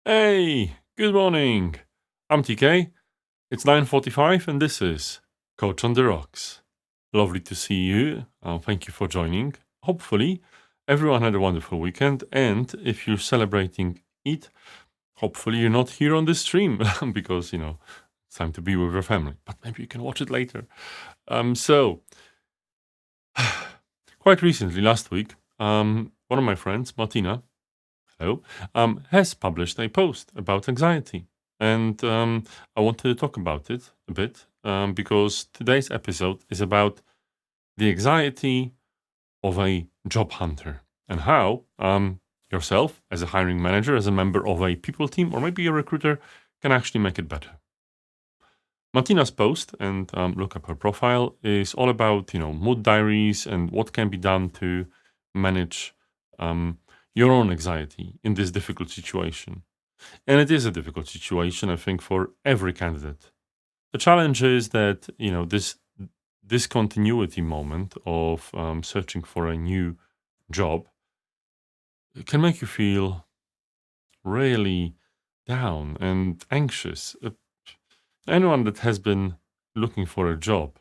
Hey, good morning. I'm TK. It's 9:45 and this is Coach on the Rocks. Lovely to see you. Thank you for joining. Hopefully, everyone had a wonderful weekend, and if you're celebrating it, hopefully you're not here on this stream because, it's time to be with your family. But maybe you can watch it later. So, quite recently, last week, one of my friends, Martina, has published a post about anxiety. And I wanted to talk about it a bit because today's episode is about the anxiety of a job hunter and how yourself, as a hiring manager, as a member of a people team, or maybe a recruiter, can actually make it better. Martina's post, and look up her profile, is all about mood diaries and what can be done to manage your own anxiety in this difficult situation. And it is a difficult situation, I think, for every candidate. The challenge is that this discontinuity moment of searching for a new job can make you feel really down and anxious. Anyone that has been looking for a job,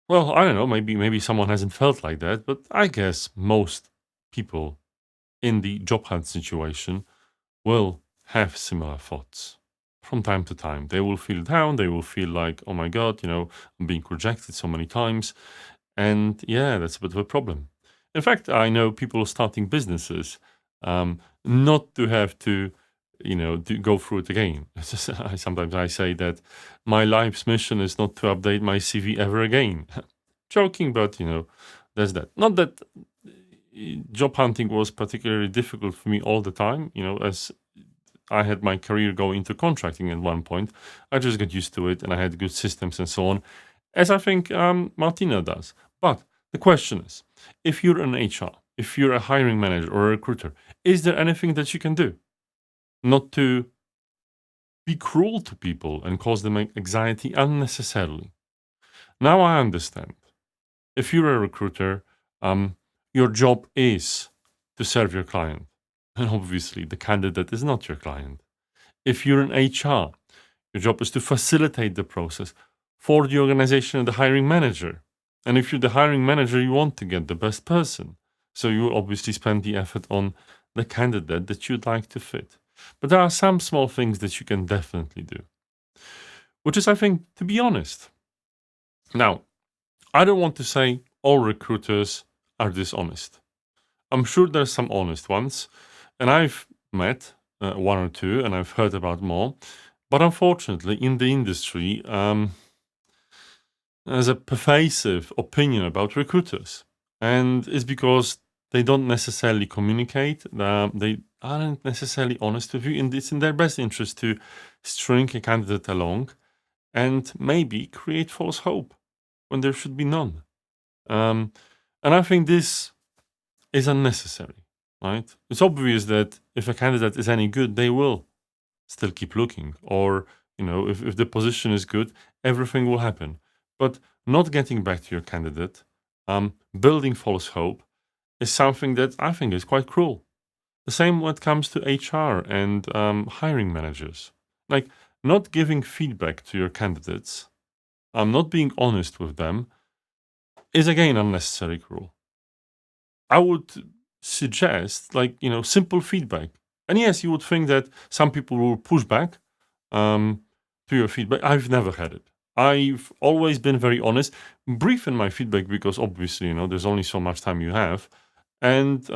well, I don't know, maybe someone hasn't felt like that, but I guess most people in the job hunt situation will have similar thoughts from time to time. They will feel down, they will feel like, oh my God, I'm being rejected so many times. And yeah, that's a bit of a problem. In fact, I know people starting businesses not to have to, to go through it again. Sometimes I say that my life's mission is not to update my CV ever again. Joking, but there's that. Not that job hunting was particularly difficult for me all the time, as I had my career go into contracting at one point. I just got used to it and I had good systems and so on, as I think Martina does. But the question is, if you're an HR, if you're a hiring manager or a recruiter, is there anything that you can do not to be cruel to people and cause them anxiety unnecessarily? Now I understand. If you're a recruiter, your job is to serve your client. And obviously, the candidate is not your client. If you're an HR, your job is to facilitate the process for the organization and the hiring manager. And if you're the hiring manager, you want to get the best person. So you obviously spend the effort on the candidate that you'd like to fit. But there are some small things that you can definitely do, which is, I think, to be honest. Now, I don't want to say all recruiters are dishonest. I'm sure there's some honest ones, and I've met one or two, and I've heard about more. But unfortunately, in the industry, there's a pervasive opinion about recruiters, and it's because they don't necessarily communicate. They aren't necessarily honest with you, and it's in their best interest to string a candidate along and maybe create false hope when there should be none. And I think this is unnecessary, right? It's obvious that if a candidate is any good, they will still keep looking. Or, if the position is good, everything will happen. But not getting back to your candidate, building false hope, is something that I think is quite cruel. The same when it comes to HR and hiring managers. Like, not giving feedback to your candidates, not being honest with them, is again unnecessary cruel. I would suggest, simple feedback. And yes, you would think that some people will push back to your feedback. I've never had it. I've always been very honest, brief in my feedback because obviously, there's only so much time you have. And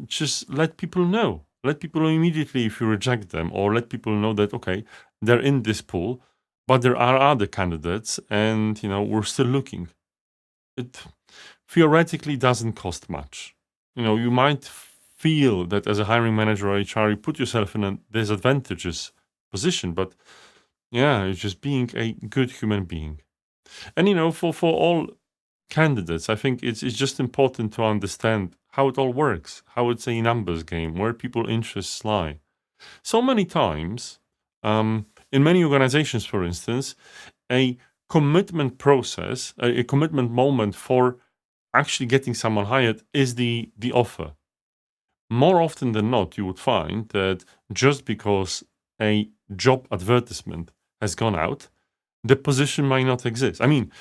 just let people know. Let people know immediately if you reject them, or let people know that, okay, they're in this pool, but there are other candidates and, we're still looking. It theoretically doesn't cost much. You might feel that as a hiring manager or HR, you put yourself in a disadvantageous position, but yeah, it's just being a good human being. And for all candidates, I think it's just important to understand how it all works, how it's a numbers game, where people's interests lie. So many times, in many organizations, for instance, a commitment process, a commitment moment for actually getting someone hired is the offer. more often than not, you would find that just because a job advertisement has gone out, the position might not exist. I mean,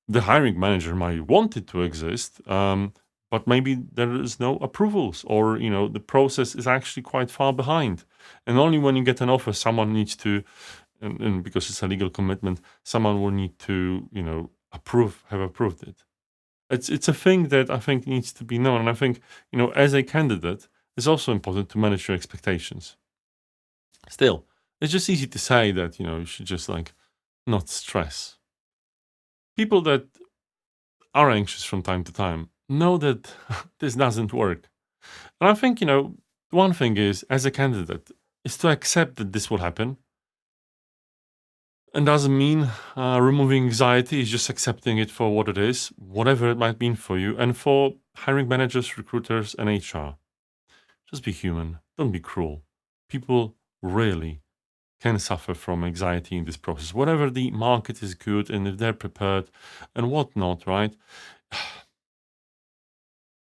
the hiring manager might want it to exist, but maybe there is no approvals, or the process is actually quite far behind. And only when you get an offer, someone needs to, and because it's a legal commitment, someone will need to have approved it. It's a thing that I think needs to be known, and I think as a candidate, it's also important to manage your expectations. Still, it's just easy to say that you should just like not stress. People that are anxious from time to time know that this doesn't work. And I think, one thing is, as a candidate, is to accept that this will happen. And doesn't mean removing anxiety, is just accepting it for what it is, whatever it might mean for you. And for hiring managers, recruiters, and HR, just be human. Don't be cruel. People really can suffer from anxiety in this process. Whatever the market is good, and if they're prepared and whatnot, right?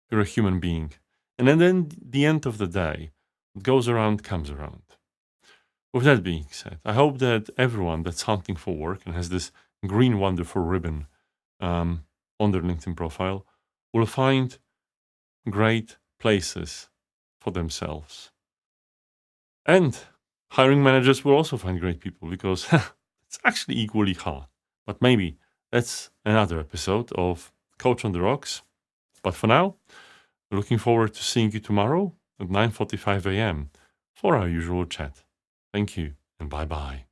You're a human being. And then the end of the day, what goes around comes around. With that being said, I hope that everyone that's hunting for work and has this green wonderful ribbon on their LinkedIn profile will find great places for themselves. And hiring managers will also find great people, because it's actually equally hard. But maybe that's another episode of Coach on the Rocks. But for now, looking forward to seeing you tomorrow at 9:45 a.m. for our usual chat. Thank you, and bye-bye.